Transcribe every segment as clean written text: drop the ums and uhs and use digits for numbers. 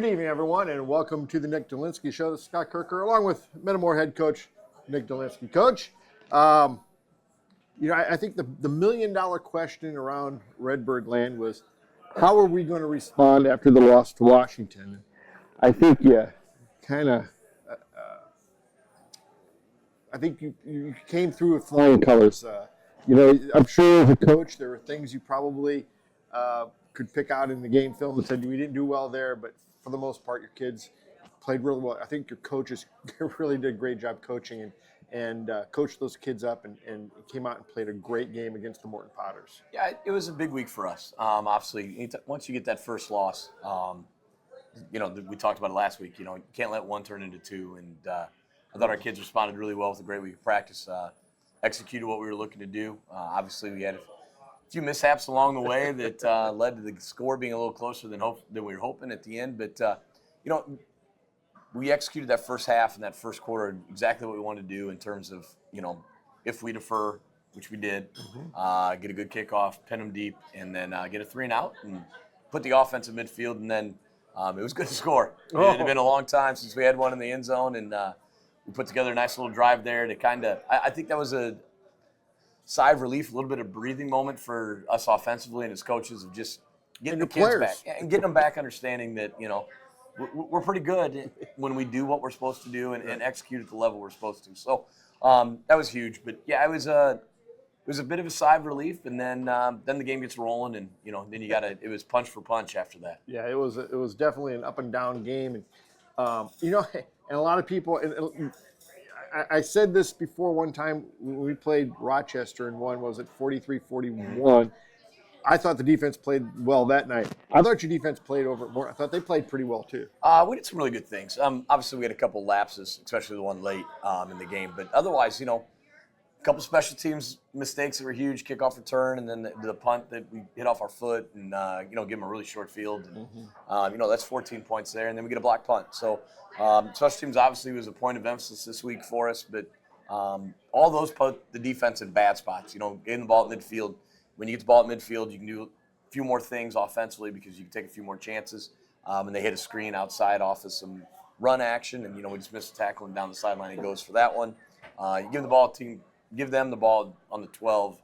good evening, everyone, and welcome to the Nick Delinski Show. This is Scott Kerker, along with Metamore head coach Nick Delinski. Coach, I think the million-dollar question around Redbird land was, how are we going to respond after the loss to Washington? I think you kind of, you came through with flying colors. I'm sure as a coach there were things you probably could pick out in the game film that said we didn't do well there, but for the most part, your kids played really well. I think your coaches really did a great job coaching and coached those kids up and came out and played a great game against the Morton Potters. Yeah, it was a big week for us. Obviously, once you get that first loss, we talked about it last week. You can't let one turn into two. And I thought our kids responded really well with a great week of practice. Executed what we were looking to do. Obviously, we had a few mishaps along the way that led to the score being a little closer than we were hoping at the end. But, we executed that first half and that first quarter exactly what we wanted to do in terms of, if we defer, which we did, get a good kickoff, pin them deep, and then get a 3-and-out and put the offense in midfield. And then it was good to score. It had been a long time since we had one in the end zone, and we put together a nice little drive there to kind of – I think that was a sigh of relief, a little bit of breathing moment for us offensively and as coaches of just getting the kids back and getting them back understanding that, we're pretty good when we do what we're supposed to do and execute at the level we're supposed to. So that was huge. But, yeah, it was a bit of a sigh of relief, and then the game gets rolling, and, then you got to – it was punch for punch after that. Yeah, it was definitely an up-and-down game. And, and a lot of people and I said this before one time when we played Rochester and won, was it 43-41? I thought the defense played well that night. I thought your defense played over more. I thought they played pretty well too. We did some really good things. Obviously, we had a couple lapses, especially the one late in the game. But otherwise, a couple special teams mistakes that were huge, kickoff return, and then the punt that we hit off our foot and, give them a really short field. And, that's 14 points there. And then we get a blocked punt. So special teams obviously was a point of emphasis this week for us. But all those put the defense in bad spots. Getting the ball at midfield. When you get the ball at midfield, you can do a few more things offensively because you can take a few more chances. And they hit a screen outside off of some run action. And, we just missed a tackle and down the sideline. He goes for that one. You give them the ball on the 12.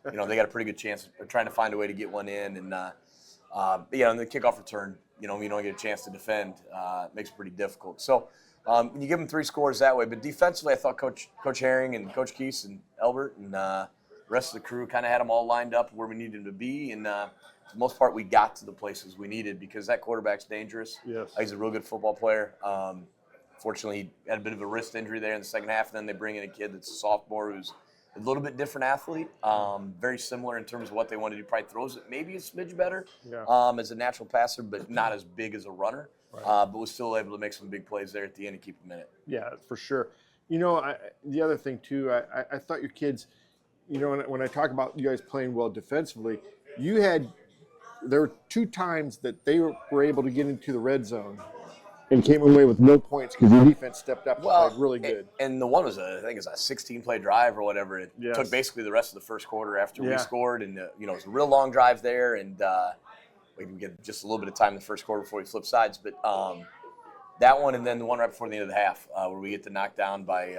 They got a pretty good chance of trying to find a way to get one in. And, and the kickoff return, you don't get a chance to defend. It makes it pretty difficult. So when you give them 3 scores that way. But defensively, I thought Coach Herring and Coach Keese and Albert and the rest of the crew kind of had them all lined up where we needed them to be. And for the most part, we got to the places we needed because that quarterback's dangerous. Yes. He's a real good football player. Fortunately, he had a bit of a wrist injury there in the second half, and then they bring in a kid that's a sophomore who's a little bit different athlete, very similar in terms of what they want to do. Probably throws it maybe a smidge better as a natural passer, but not as big as a runner. Right. But was still able to make some big plays there at the end and keep them in it. Yeah, for sure. The other thing, too, I thought your kids, when I talk about you guys playing well defensively, there were 2 times that they were able to get into the red zone and came away with no points because your defense stepped up and played really good. And the one was, I think it was a 16-play drive or whatever. It took basically the rest of the first quarter after we scored. And, it was a real long drive there. And we can get just a little bit of time in the first quarter before we flip sides. But that one and then the one right before the end of the half where we get the knockdown by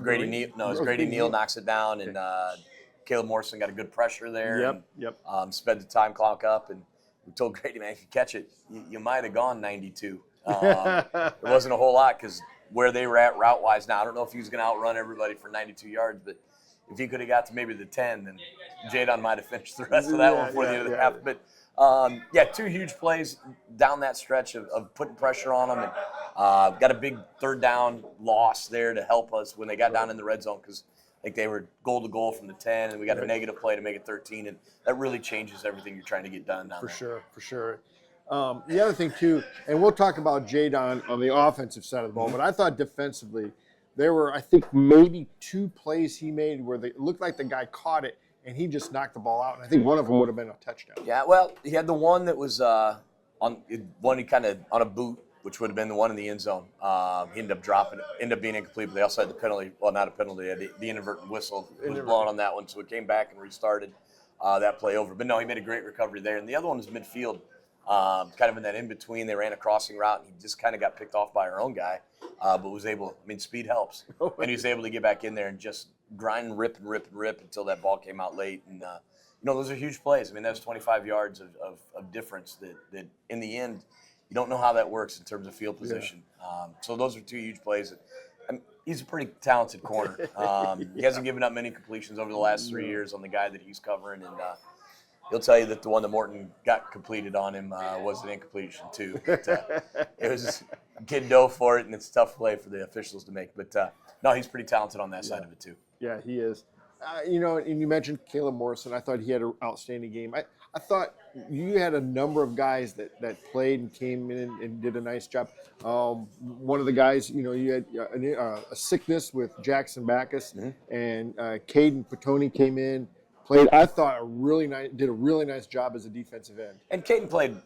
Grady Neal. No, it was Grady Neal knocks it down. And Caleb Morrison got a good pressure there. Sped the time clock up. And we told Grady, man, if you catch it, you might have gone 92. There wasn't a whole lot because where they were at route-wise. Now, I don't know if he was going to outrun everybody for 92 yards, but if he could have got to maybe the 10, then Jadon might have finished the rest of that one before the end of the half. But, 2 huge plays down that stretch of putting pressure on them. And got a big third down loss there to help us when they got down in the red zone because they were goal to goal from the 10, and we got a negative play to make it 13, and that really changes everything you're trying to get done down there. For sure. The other thing, too, and we'll talk about Jadon on the offensive side of the ball, but I thought defensively there were, I think, maybe 2 plays he made where it looked like the guy caught it, and he just knocked the ball out, and I think one of them would have been a touchdown. Yeah, well, he had the one that was he kind of on a boot, which would have been the one in the end zone. He ended up dropping it, ended up being incomplete, but they also had the penalty. Well, not a penalty, the inadvertent whistle was blown on that one, so it came back and restarted that play over. But no, he made a great recovery there. And the other one was midfield. kind of in that in between. They ran a crossing route, and he just kind of got picked off by our own guy, but was able. I mean, speed helps, and he was able to get back in there and just grind and rip until that ball came out late. And those are huge plays. I mean, that's 25 yards of difference that in the end, you don't know how that works in terms of field position. Yeah. So those are two huge plays. He's a pretty talented corner. He hasn't given up many completions over the last 3 years on the guy that he's covering, and he'll tell you that the one that Morton got completed on him was an incompletion too. But, it was kid dove for it, and it's a tough play for the officials to make. But no, he's pretty talented on that side of it too. Yeah, he is. And you mentioned Caleb Morrison. I thought he had an outstanding game. I thought you had a number of guys that played and came in and did a nice job. One of the guys, you had a sickness with Jackson Backus, and Caden Petone came in, played. I thought did a really nice job as a defensive end. And Caden played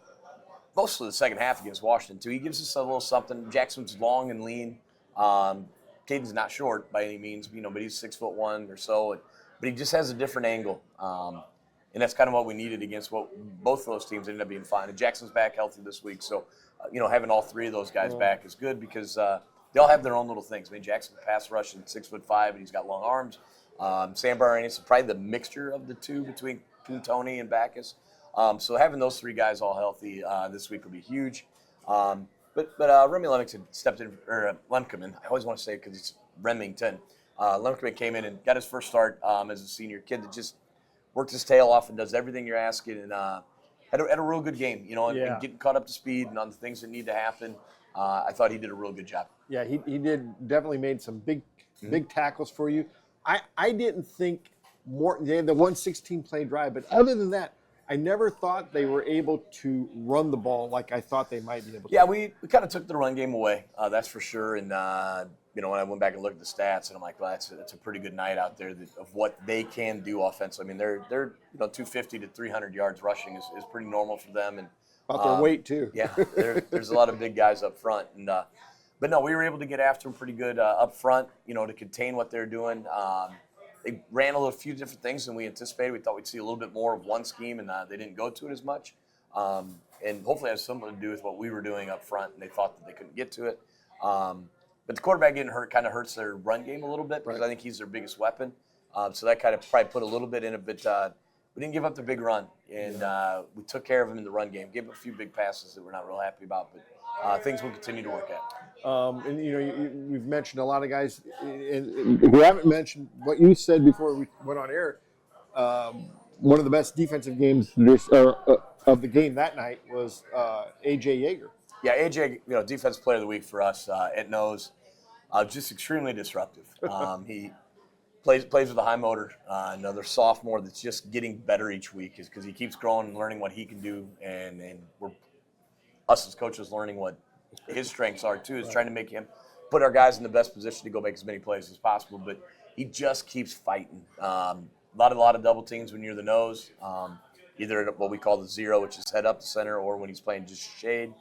most of the second half against Washington too. He gives us a little something. Jackson's long and lean. Caden's not short by any means, but he's 6'1" or so. But he just has a different angle. And that's kind of what we needed against what both of those teams ended up being fine. And Jackson's back healthy this week. So, having all three of those guys back is good because they all have their own little things. I mean, Jackson pass rush and 6'5", and he's got long arms. Sambar is probably the mixture of the two between Tony and Backus. So having those three guys all healthy this week will be huge. But Remy Lemington stepped in, or Lemkeman. I always want to say it because it's Remington. Lemkeman came in and got his first start as a senior kid that just worked his tail off and does everything you're asking, and had a real good game, and getting caught up to speed and on the things that need to happen. I thought he did a real good job. Yeah, he definitely made some big tackles for you. I didn't think they had the 116 play drive, but other than that, I never thought they were able to run the ball like I thought they might be able to. Yeah, we kind of took the run game away, that's for sure. And, when I went back and looked at the stats, and I'm like, well, that's a pretty good night out there of what they can do offensively. I mean, they're 250 to 300 yards rushing is pretty normal for them. And about their weight, too. Yeah, there's a lot of big guys up front. And but, no, we were able to get after them pretty good up front, to contain what they're doing. They ran a few different things than we anticipated. We thought we'd see a little bit more of one scheme, and they didn't go to it as much. And hopefully it has something to do with what we were doing up front, and they thought that they couldn't get to it. But the quarterback getting hurt kind of hurts their run game a little bit because I think he's their biggest weapon. So that kind of probably put a little bit in it, but we didn't give up the big run, and we took care of him in the run game. Gave him a few big passes that we're not real happy about, but things we'll continue to work at. And we've mentioned a lot of guys, and we haven't mentioned what you said before we went on air. One of the best defensive games of the game that night was AJ Yeager. Yeah, AJ, defensive player of the week for us at nose, just extremely disruptive. He plays with a high motor. Another sophomore that's just getting better each week because he keeps growing and learning what he can do, and us as coaches learning what his strengths are too, is trying to make him put our guys in the best position to go make as many plays as possible. But he just keeps fighting. A lot of double teams when you're the nose, either at what we call the zero, which is head up the center, or when he's playing just shade.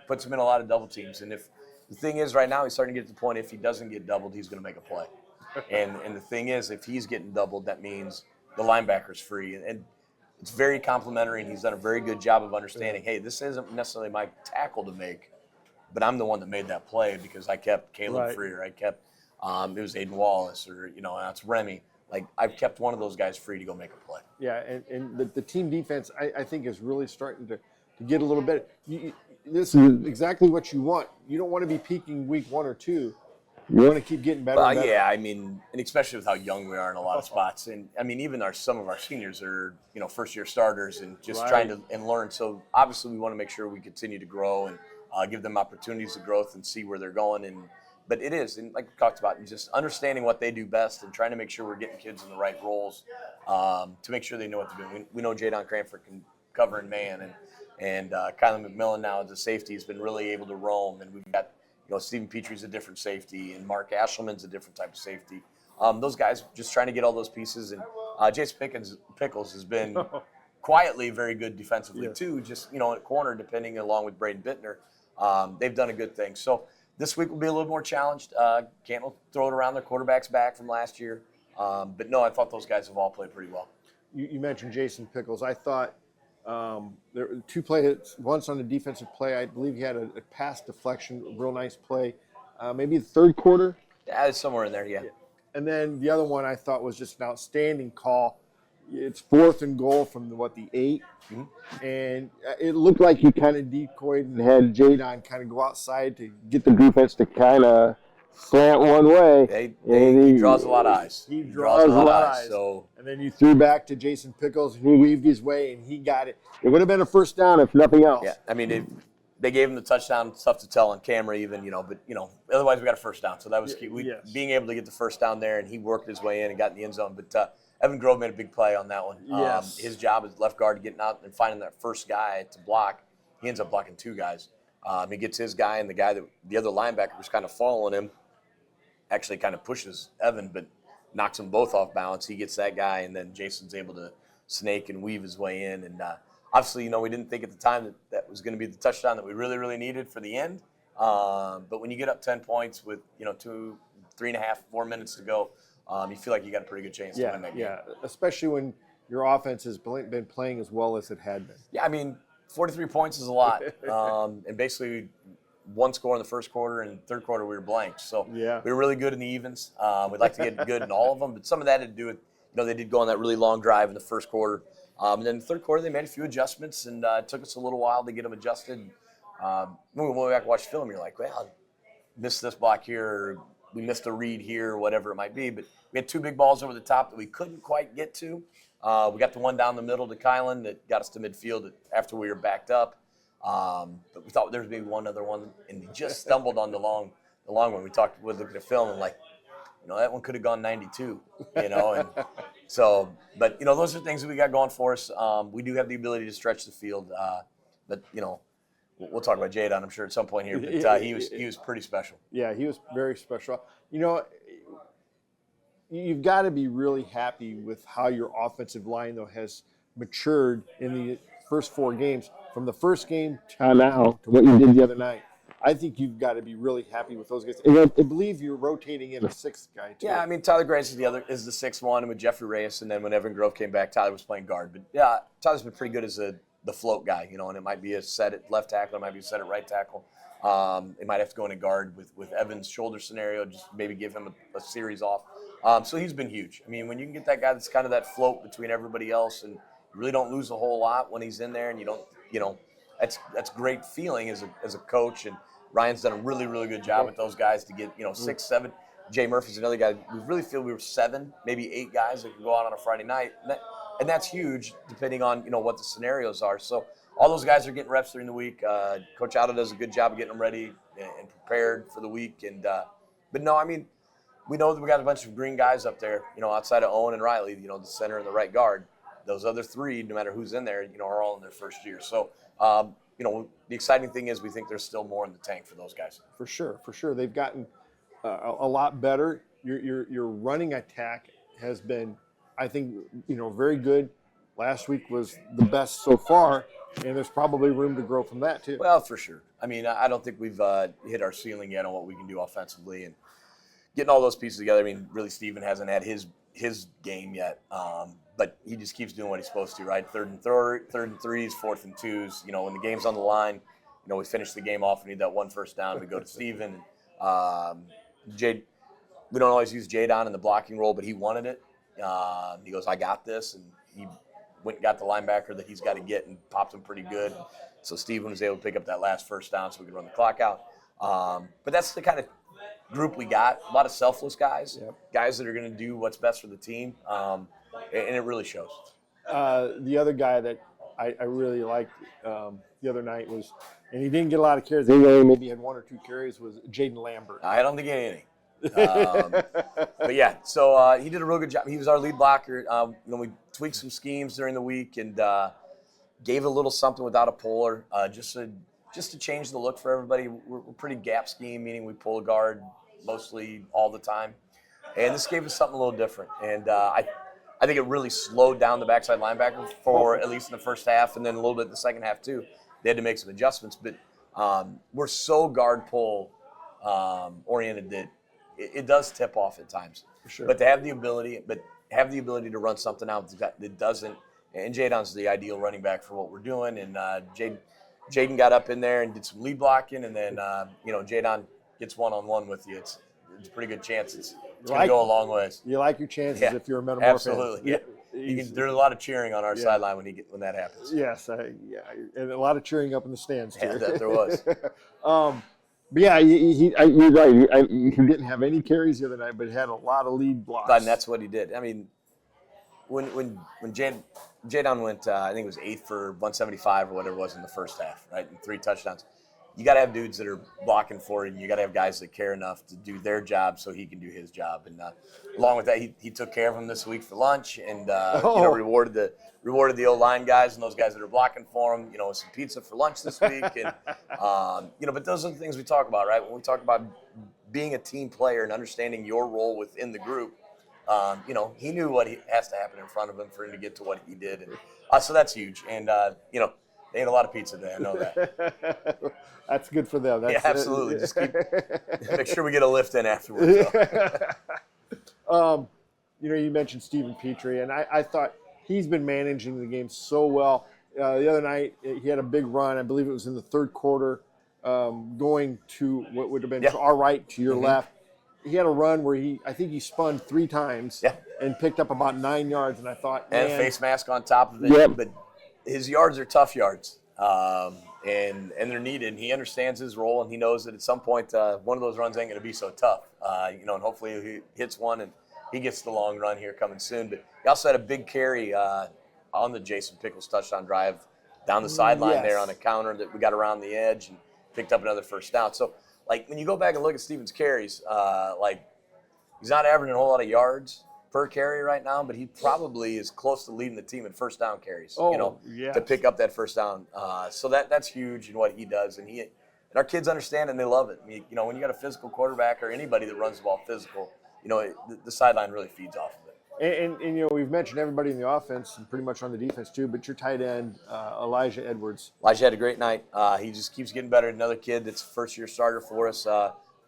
Puts him in a lot of double teams. And if the thing is right now, he's starting to get to the point, if he doesn't get doubled, he's going to make a play. And the thing is, if he's getting doubled, that means the linebacker's free. And it's very complimentary, and he's done a very good job of understanding, hey, this isn't necessarily my tackle to make, but I'm the one that made that play because I kept Caleb free, or I kept it was Aiden Wallace, or it's Remy. Like, I've kept one of those guys free to go make a play. Yeah, and the team defense, I think, is really starting to get a little better. This is exactly what you want. You don't want to be peaking week 1 or 2. You want to keep getting better and better. Yeah, I mean, and especially with how young we are in a lot of spots. And, I mean, even some of our seniors are, first-year starters and just trying to learn. So, obviously, we want to make sure we continue to grow and give them opportunities of growth and see where they're going. But it is, and like we talked about, just understanding what they do best and trying to make sure we're getting kids in the right roles to make sure they know what they're doing. We know Jadon Cranford can cover in man, and Kylan McMillan now as a safety has been really able to roam. And we've got, Stephen Petrie's a different safety, and Mark Ashelman's a different type of safety. Those guys just trying to get all those pieces. And Jason Pickles has been quietly very good defensively too, just, at corner, depending along with Braden Bittner. They've done a good thing. So this week will be a little more challenged. Can't throw it around their quarterback's back from last year. But no, I thought those guys have all played pretty well. You mentioned Jason Pickles. I thought There were 2 play hits, once on a defensive play. I believe he had a pass deflection, a real nice play. Maybe the third quarter. Yeah, it's somewhere in there. Yeah. And then the other one I thought was just an outstanding call. It's 4th and goal from the 8, and it looked like he kind of decoyed and had Jadon kind of go outside to get the defense to kind of slant one way. He draws a lot of eyes. He draws a lot of eyes. So, and then you threw back to Jason Pickles, and he weaved his way, and he got it. It would have been a first down if nothing else. yeah, I mean, they gave him the touchdown. It's tough to tell on camera even, but, otherwise we got a first down. So that was key. Being able to get the first down there, and he worked his way in and got in the end zone. But Evan Grove made a big play on that one. Yes. His job as left guard getting out and finding that first guy to block. He ends up blocking 2 guys. He gets his guy, and the guy that the other linebacker was kind of following him actually kind of pushes Evan, but knocks them both off balance. He gets that guy, and then Jason's able to snake and weave his way in. And obviously, we didn't think at the time that was going to be the touchdown that we really, really needed for the end. But when you get up 10 points with 2, 3.5, 4 minutes to go, you feel like you got a pretty good chance to win that game. Yeah, especially when your offense has been playing as well as it had been. Yeah, I mean, 43 points is a lot. And basically 1 score in the first quarter, and third quarter we were blank. So we were really good in the evens. We'd like to get good in all of them, but some of that had to do with, they did go on that really long drive in the first quarter. And then the third quarter they made a few adjustments, and it took us a little while to get them adjusted. When we went back and watched film, you're like, well, missed this block here, or we missed a read here, or whatever it might be. But we had 2 big balls over the top that we couldn't quite get to. We got the one down the middle to Kylan that got us to midfield after we were backed up. But we thought there was maybe one other one, and he just stumbled on the long one. We looked at the film and like, that one could have gone 92, and so, but, those are things that we got going for us. We do have the ability to stretch the field, but, we'll talk about Jadon, I'm sure, at some point here, but he was pretty special. Yeah, he was very special. You've got to be really happy with how your offensive line, though, has matured in the first 4 games, from the first game to now to what you did the other night. I think you've got to be really happy with those guys. And I believe you're rotating in a 6th guy, too. Yeah, I mean, Tyler Grace is the 6th one, and with Jeffrey Reyes, and then when Evan Grove came back, Tyler was playing guard. But, yeah, Tyler's been pretty good as the float guy, and it might be a set at left tackle, it might be a set at right tackle. It might have to go into guard with Evan's shoulder scenario, just maybe give him a series off. So he's been huge. I mean, when you can get that guy that's kind of that float between everybody else, and you really don't lose a whole lot when he's in there, and you don't, that's great feeling as a coach. And Ryan's done a really, really good job with those guys to get 6, 7. Jay Murphy's another guy. We really feel we were 7, maybe 8 guys that could go out on a Friday night, and that's huge depending on what the scenarios are. So all those guys are getting reps during the week. Coach Aldo does a good job of getting them ready and prepared for the week. And but no, I mean, we know that we got a bunch of green guys up there, outside of Owen and Riley, the center and the right guard. Those other 3, no matter who's in there, are all in their first year. So, the exciting thing is we think there's still more in the tank for those guys. For sure. They've gotten a lot better. Your running attack has been, I think, very good. Last week was the best so far, and there's probably room to grow from that, too. Well, for sure. I mean, I don't think we've hit our ceiling yet on what we can do offensively, and getting all those pieces together. I mean, really, Steven hasn't had his game yet, but he just keeps doing what he's supposed to, right? Third and 3s, 4th and 2s. When the game's on the line, we finish the game off. We need that 1 first down. We go to Steven. Jade, we don't always use Jadon in the blocking role, but he wanted it. He goes, I got this, and he went and got the linebacker that he's got to get and popped him pretty good. So Steven was able to pick up that last first down so we could run the clock out. But that's the kind of group we got. A lot of selfless guys, guys that are going to do what's best for the team, and it really shows. The other guy that I really liked the other night was, and he didn't get a lot of carries. He maybe had 1 or 2 carries, was Jaden Lambert. I don't think he had any. But yeah, so he did a real good job. He was our lead blocker. We tweaked some schemes during the week and gave a little something without a puller, just to change the look for everybody. We're pretty gap scheme, meaning we pull a guard mostly all the time, and this gave us something a little different. And I think it really slowed down the backside linebacker for at least in the first half, and then a little bit in the second half too. They had to make some adjustments, but we're so guard pull oriented that it does tip off at times. For sure. But to have the ability, to run something out that doesn't And Jadon's the ideal running back for what we're doing. And Jaden got up in there and did some lead blocking, and then Jadon gets one-on-one with you. It's a pretty good chance it's going to go a long ways. You like your chances if you're a Metamorph absolutely. fan. Yeah. There's a lot of cheering on our sideline when that happens. Yes, and a lot of cheering up in the stands too. Yeah, there was. But yeah, you're right. He didn't have any carries the other night, but he had a lot of lead blocks. And that's what he did. I mean, when Jadon went, I think it was 8 for 175 or whatever it was in the first half, right? And 3 touchdowns. You got to have dudes that are blocking for you, and you got to have guys that care enough to do their job so he can do his job. And along with that, he took care of him this week for lunch, and rewarded the O-line guys and those guys that are blocking for him. With some pizza for lunch this week, and But those are the things we talk about, right? When we talk about being a team player and understanding your role within the group. He knew what has to happen in front of him for him to get to what he did, and so that's huge. And they ate a lot of pizza today. I know that. That's good for them. Yeah, absolutely. Just make sure we get a lift in afterwards. You mentioned Stephen Petrie, and I thought he's been managing the game so well. The other night, he had a big run. I believe it was in the third quarter, going to what would have been to our right, to your left. He had a run where I think he spun 3 times and picked up about 9 yards, and I thought, and a face mask on top of it. Yep. But his yards are tough yards, and they're needed. And he understands his role, and he knows that at some point one of those runs ain't going to be so tough. And hopefully he hits one and he gets the long run here coming soon. But he also had a big carry on the Jason Pickles touchdown drive down the sideline there on a counter that we got around the edge and picked up another first down. So, when you go back and look at Stephen's carries, he's not averaging a whole lot of yards per carry right now, but he probably is close to leading the team in first down carries, to pick up that first down. So that's huge in what he does. And our kids understand it and they love it. When you got a physical quarterback or anybody that runs the ball physical, the sideline really feeds off of it. And we've mentioned everybody in the offense and pretty much on the defense too, but your tight end, Elijah Edwards. Elijah had a great night. He just keeps getting better. Another kid that's a first-year starter for us.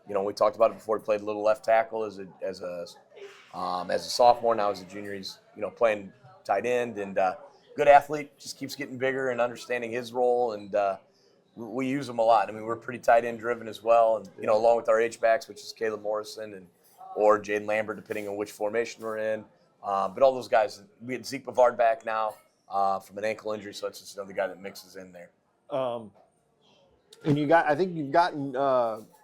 We talked about it before. He played a little left tackle as a sophomore. Now as a junior, he's playing tight end and good athlete. Just keeps getting bigger and understanding his role, and we use him a lot. I mean, we're pretty tight end driven as well, and along with our H-backs, which is Caleb Morrison or Jaden Lambert, depending on which formation we're in. But all those guys, we had Zeke Bavard back now from an ankle injury, so it's just another guy that mixes in there. And I think you've gotten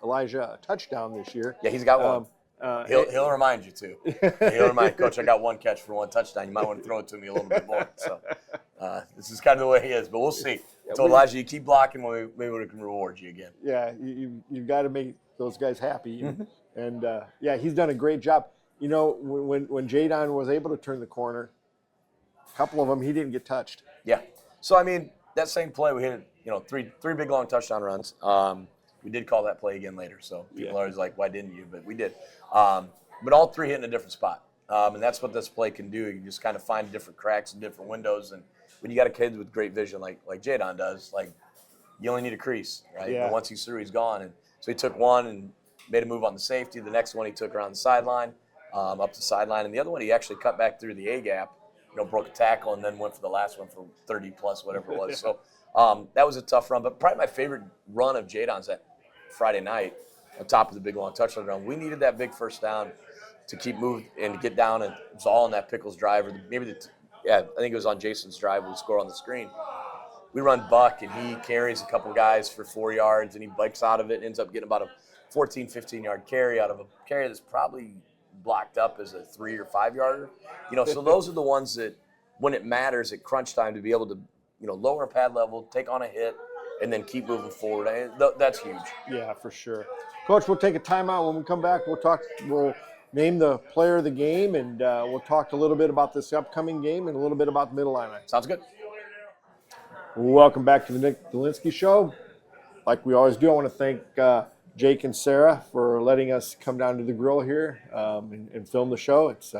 Elijah a touchdown this year. Yeah, he's got one. He'll remind you too. He'll remind Coach, I got 1 catch for 1 touchdown. You might want to throw it to me a little bit more. So this is kind of the way he is, but we'll see. So Elijah, you keep blocking, maybe we can reward you again. Yeah, you've got to make those guys happy, and he's done a great job. When Jadon was able to turn the corner, a couple of them he didn't get touched. Yeah. So I mean, that same play we hit, three big long touchdown runs. We did call that play again later, so people are always like, "Why didn't you?" But we did. But all 3 hit in a different spot, and that's what this play can do. You just kind of find different cracks and different windows, and when you got a kid with great vision like Jadon does, you only need a crease, right? Yeah. But once he's through, he's gone. And so he took one and made a move on the safety. The next one he took around the sideline. Up the sideline, and the other one he actually cut back through the A gap, broke a tackle, and then went for the last one for 30 plus, whatever it was. So that was a tough run, but probably my favorite run of Jadon's that Friday night on top of the big long touchdown run. We needed that big first down to keep moving and to get down, and it was all on that Pickles drive, or I think it was on Jason's drive. We score on the screen. We run buck, and he carries a couple guys for 4 yards, and he bikes out of it, ends up getting about a 14, 15-yard carry out of a carry that's probably blocked up as a 3 or 5 yarder, so those are the ones that when it matters at crunch time to be able to, lower a pad level, take on a hit, and then keep moving forward. That's huge. Yeah, for sure. Coach, we'll take a timeout. When we come back, we'll name the player of the game, and we'll talk a little bit about this upcoming game and a little bit about the Middle Illini. Sounds good. Welcome back to the Nick Delinski Show. Like we always do, I want to thank Jake and Sarah for letting us come down to the grill here and film the show. It's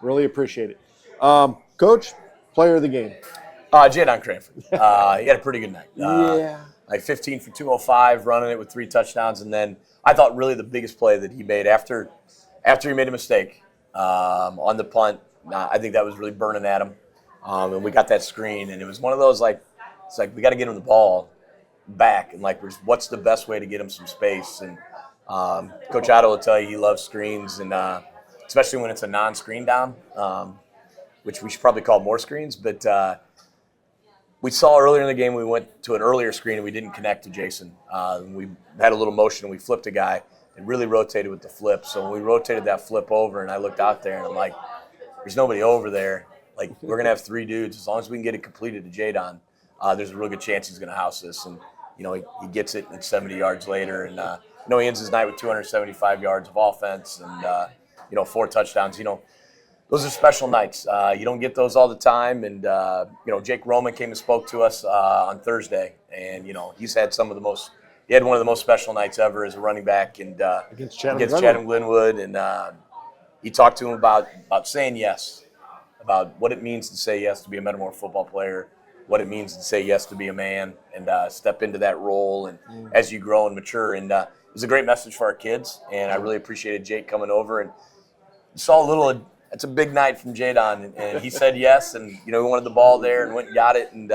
really appreciated. Coach, player of the game. Jadon Cranford. He had a pretty good night. 15 for 205, running it with 3 touchdowns, and then I thought really the biggest play that he made after he made a mistake on the punt. I think that was really burning at him. and we got that screen, and it was one of those it's like we got to get him the ball back, and what's the best way to get him some space? And Coach Otto will tell you he loves screens, and especially when it's a non-screen down, which we should probably call more screens. But we saw earlier in the game we went to an earlier screen and we didn't connect to Jason. We had a little motion and we flipped a guy and really rotated with the flip. So when we rotated that flip over and I looked out there and I'm like, there's nobody over there. Like, we're going to have 3 dudes. As long as we can get it completed to Jadon, there's a real good chance he's going to house this. And, he gets it and it's 70 yards later. And, he ends his night with 275 yards of offense and, 4 touchdowns. Those are special nights. You don't get those all the time. And, Jake Roman came and spoke to us on Thursday. And, he's had he had one of the most special nights ever as a running back and against Chatham Glenwood. And he talked to him about saying yes, about what it means to say yes to be a Metamora football player, what it means to say yes to be a man and step into that role and as you grow and mature. And it was a great message for our kids. And I really appreciated Jake coming over and saw it's a big night from Jadon, and he said yes, and he wanted the ball there and went and got it, and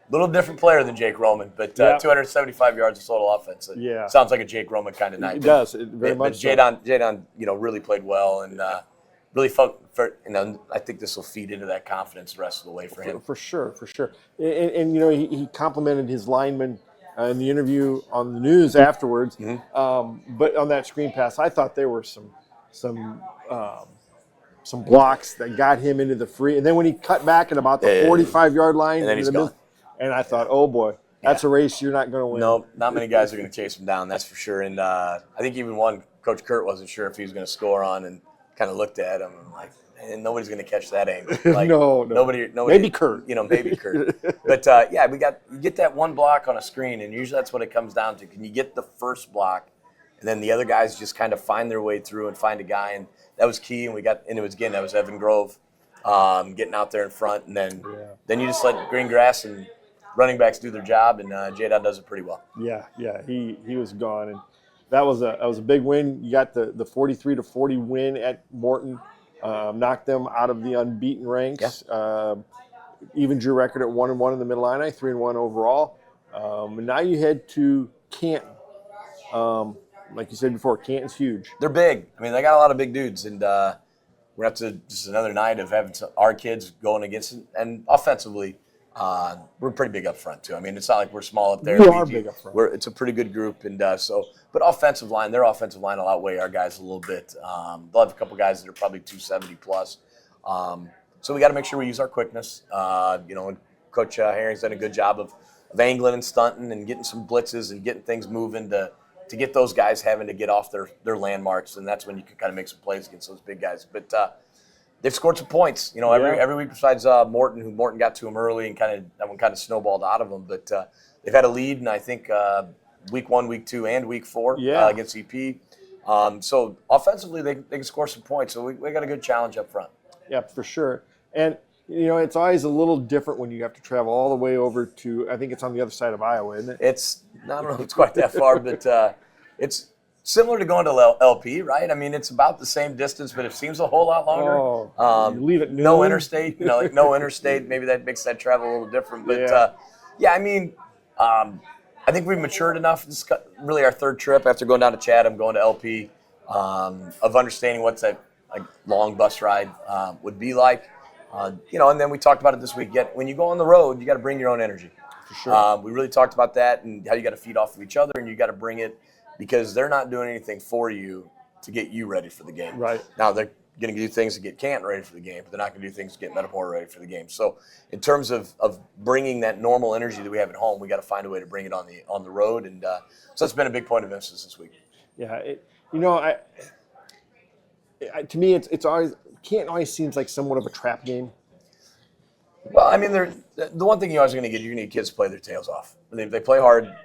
little different player than Jake Roman, but 275 yards of total offense. Sounds like a Jake Roman kind of night. It does, very much. But Jadon, really played well and really felt. I think this will feed into that confidence the rest of the way for him. For sure. And he complimented his lineman in the interview on the news afterwards. Mm-hmm. But on that screen pass, I thought there were some blocks that got him into the free, and then when he cut back at about the 45-yard line, and then he's gone. And I thought, oh boy, that's a race you're not going to win. No, not many guys are going to chase him down, that's for sure. And I think even one, Coach Kurt wasn't sure if he was going to score on, and kind of looked at him and like, man, nobody's going to catch that angle. Like, no, nobody. Maybe Kurt. Maybe Kurt. But you get that one block on a screen, and usually that's what it comes down to. Can you get the first block? And then the other guys just kind of find their way through and find a guy, and that was key. And that was Evan Grove getting out there in front, and then you just let green grass and running backs do their job, and Jadon does it pretty well. Yeah, he was gone, and that was a big win. You got the 43-40 win at Morton, knocked them out of the unbeaten ranks. Yeah. Evened your record at 1-1 in the Mid-Illini, 3-1 overall. And now you head to Canton. Like you said before, Canton's huge. They're big. I mean, they got a lot of big dudes, and we're going to have to just another night of having our kids going against it. And offensively, we're pretty big up front, too. I mean, it's not like we're small up there. We are big up front. It's a pretty good group. And but their offensive line will outweigh our guys a little bit. They'll have a couple guys that are probably 270 plus. So we got to make sure we use our quickness. And Coach Herring's done a good job of angling and stunting and getting some blitzes and getting things moving to get those guys having to get off their landmarks, and that's when you can kind of make some plays against those big guys. But they've scored some points, every week besides Morton, who Morton got to him early and that one kind of snowballed out of them. But they've had a lead, and I think week 1, week 2, and week 4 against EP. So offensively, they can score some points. So we got a good challenge up front. Yeah, for sure. And it's always a little different when you have to travel all the way over to, I think it's on the other side of Iowa, isn't it? I don't know if it's quite that far, but it's similar to going to LP, right? I mean, it's about the same distance, but it seems a whole lot longer. You leave at noon. No interstate, no interstate. Maybe that makes that travel a little different. But, I think we've matured enough. This is really our third trip after going down to Chatham, going to LP, of understanding what's that long bus ride would be like. And then we talked about it this week. When you go on the road, you got to bring your own energy. For sure. We really talked about that and how you got to feed off of each other, and you got to bring it because they're not doing anything for you to get you ready for the game. Right. Now they're going to do things to get Canton ready for the game, but they're not going to do things to get Metamora ready for the game. So in terms of bringing that normal energy that we have at home, we got to find a way to bring it on the road, and so that's been a big point of emphasis this week. Yeah. To me, it's always Canton always seems like somewhat of a trap game. Well, I mean, the one thing you're always going to get, you're going to get kids to play their tails off. They play hard.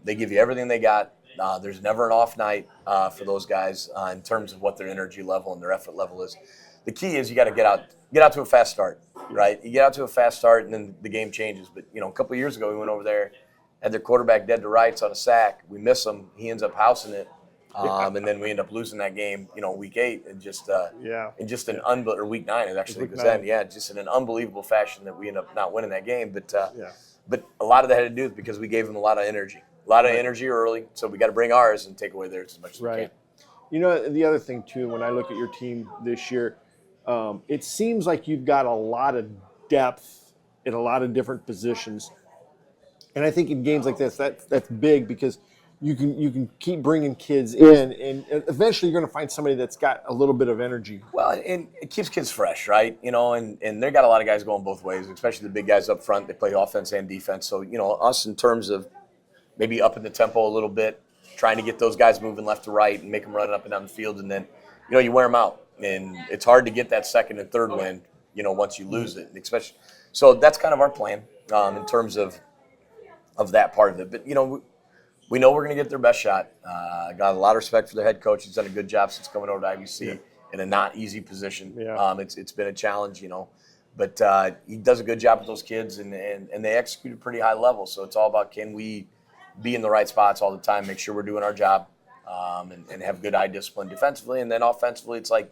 They give you everything they got. There's never an off night for those guys in terms of what their energy level and their effort level is. The key is you got to get out to a fast start, right? You get out to a fast start, and then the game changes. But, a couple of years ago, we went over there, had their quarterback dead to rights on a sack. We miss him. He ends up housing it. And then we end up losing that game, week 8, and just or week 9 it actually Week goes 9. in, just in an unbelievable fashion that we end up not winning that game. But Yeah. but a lot of that had to do with because we gave them a lot of energy early, so we got to bring ours and take away theirs as much as we can. The other thing too, when I look at your team this year, it seems like you've got a lot of depth in a lot of different positions, and I think in games like this, that's big because you can keep bringing kids in, and eventually you're going to find somebody that's got a little bit of energy. Well, and it keeps kids fresh, right? And they got a lot of guys going both ways, especially the big guys up front. They play offense and defense. So, us in terms of maybe upping the tempo a little bit, trying to get those guys moving left to right and make them run up and down the field. And then, you wear them out. And it's hard to get that second and third win, once you lose it. Especially, so that's kind of our plan in terms of that part of it. But, we know we're going to get their best shot. I got a lot of respect for their head coach. He's done a good job since coming over to IBC in a not easy position. Yeah. It's been a challenge, but he does a good job with those kids, and they execute at a pretty high level. So it's all about, can we be in the right spots all the time, make sure we're doing our job, and have good eye discipline defensively. And then offensively, it's like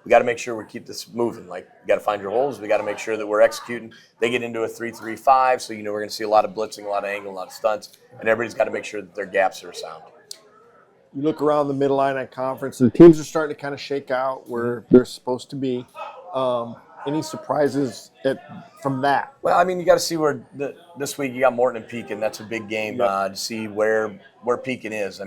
we got to make sure we keep this moving. Like, you got to find your holes. We got to make sure that we're executing. They get into a 3-3-5, so we're going to see a lot of blitzing, a lot of angle, a lot of stunts, and everybody's got to make sure that their gaps are sound. You look around the Mid-Illini Conference, the teams are starting to kind of shake out where they're supposed to be. Any surprises from that? Well, you got to see where this week you got Morton and Pekin. That's a big game to see where Pekin is. I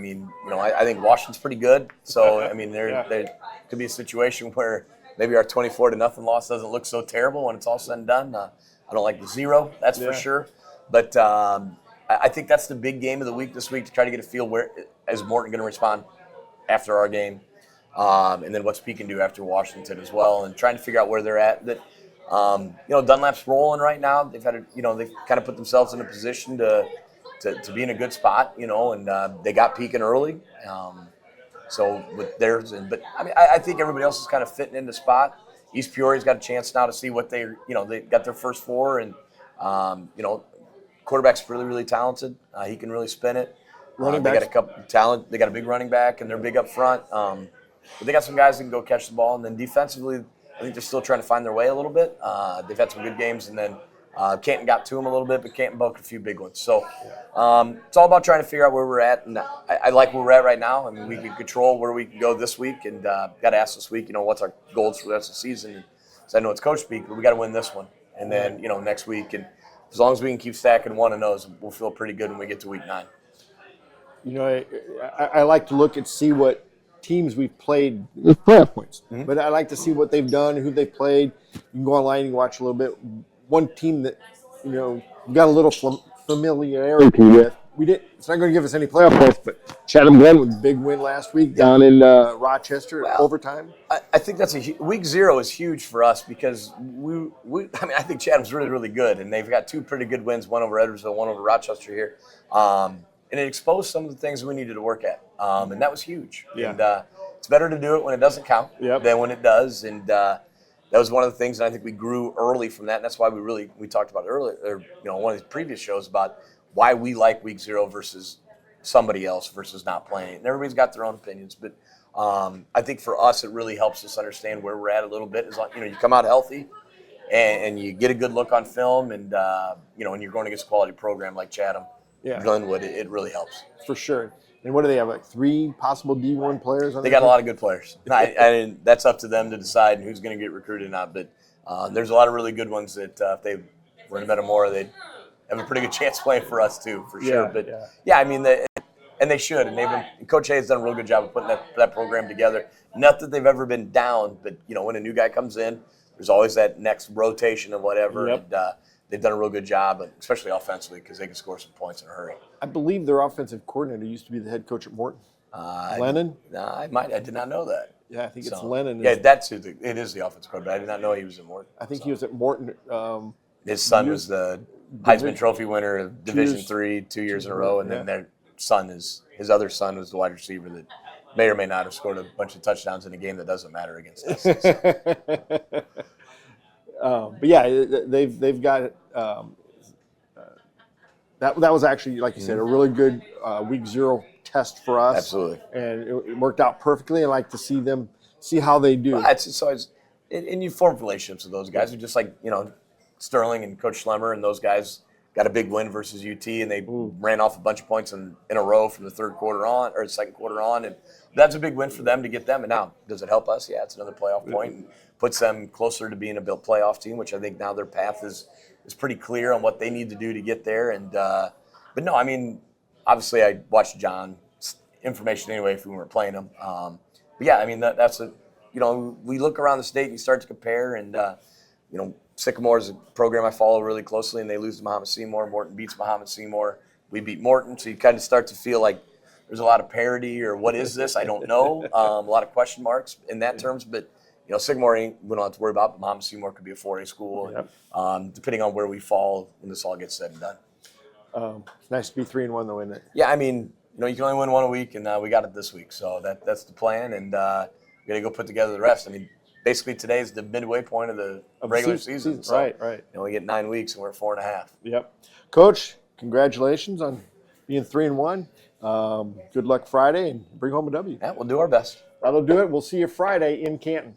think Washington's pretty good. So, there could be a situation where maybe our 24-0 loss doesn't look so terrible when it's all said and done. I don't like the 0, that's for sure. But I think that's the big game of the week this week, to try to get a feel where is Morton going to respond after our game. And then what's Pekin do after Washington as well, and trying to figure out where they're at. That Dunlap's rolling right now. They've had they've kind of put themselves in a position to be in a good spot, and they got Pekin early. So with theirs, but I think everybody else is kind of fitting in the spot. East Peoria's got a chance now to see what they got their first 4, and quarterback's really, really talented. He can really spin it. They got a couple talent. They got a big running back, and they're big up front. But they got some guys that can go catch the ball. And then defensively, I think they're still trying to find their way a little bit. They've had some good games. And then Canton got to them a little bit, but Canton broke a few big ones. So it's all about trying to figure out where we're at. And I like where we're at right now. We can control where we can go this week. And got to ask this week, what's our goals for the rest of the season. And so I know it's coach speak, but we got to win this one. And then, next week. And as long as we can keep stacking 1-0s, we'll feel pretty good when we get to week 9. I like to look and see what teams we've played with playoff points. Mm-hmm. But I like to see what they've done, who they've played. You can go online and watch a little bit. One team that, you got a little familiarity with. It's not going to give us any playoff points, but Chatham Glen with a big win last week down in Rochester, overtime. I think that's week 0 is huge for us because I think Chatham's really, really good, and they've got 2 pretty good wins, one over Edwardsville, one over Rochester here. And it exposed some of the things we needed to work at, and that was huge. Yeah. And it's better to do it when it doesn't count than when it does. And that was one of the things that I think we grew early from that. And that's why we talked about earlier, one of the previous shows about why we like week 0 versus somebody else versus not playing. And everybody's got their own opinions, but I think for us it really helps us understand where we're at a little bit. Is you come out healthy, and you get a good look on film, and and you're going against a quality program like Chatham. Glenwood, it really helps. For sure. And what do they have, like 3 possible D1 players on They got a lot of good players. That's up to them to decide who's going to get recruited or not. But there's a lot of really good ones that if they were in Metamora, they'd have a pretty good chance playing for us too, for sure. But they should. And Coach Hayes done a real good job of putting that program together. Not that they've ever been down, but when a new guy comes in, there's always that next rotation of whatever. Yep. And, they've done a real good job, especially offensively, because they can score some points in a hurry. I believe their offensive coordinator used to be the head coach at Morton. Lennon? I did not know that. Yeah, I think it's Lennon. Yeah, that's who it is, the offensive coordinator. I did not know he was at Morton. I think he was at Morton. His son was the Heisman Trophy winner of Division III 2 years in a row, and then his other son was the wide receiver that may or may not have scored a bunch of touchdowns in a game that doesn't matter against us. So. But yeah, they've got that was actually, like you said, a really good week 0 test for us. Absolutely. And it worked out perfectly. I like to see how they do. Well, it's always, and you form relationships with those guys. They're just like, Sterling and Coach Schlemmer and those guys got a big win versus UT, and they ran off a bunch of points in a row from the third quarter on, or the second quarter on, and that's a big win for them to get them. And now, does it help us? Yeah, it's another playoff point, and puts them closer to being a built playoff team, which I think now their path is pretty clear on what they need to do to get there. And but no, I mean, obviously I watched John's information anyway if we weren't playing him. But yeah, I mean that's a, we look around the state and you start to compare, and Sycamore is a program I follow really closely, and they lose to Muhammad Seymour. Morton beats Muhammad Seymour. We beat Morton, so you kind of start to feel like there's a lot of parity, or what is this? I don't know. A lot of question marks in that terms, but Sycamore we don't have to worry about. But Muhammad Seymour could be a 4A school, and, depending on where we fall when this all gets said and done. It's nice to be 3-1 though, isn't it? Yeah, I mean, you can only win one a week, and we got it this week, so that's the plan, and we got to go put together the rest. I mean, basically today is the midway point of the regular season. So, right. We get 9 weeks, and we're at 4.5. Yep. Coach, congratulations on being 3-1. Good luck Friday, and bring home a W. Yeah, we'll do our best. That'll do it. We'll see you Friday in Canton.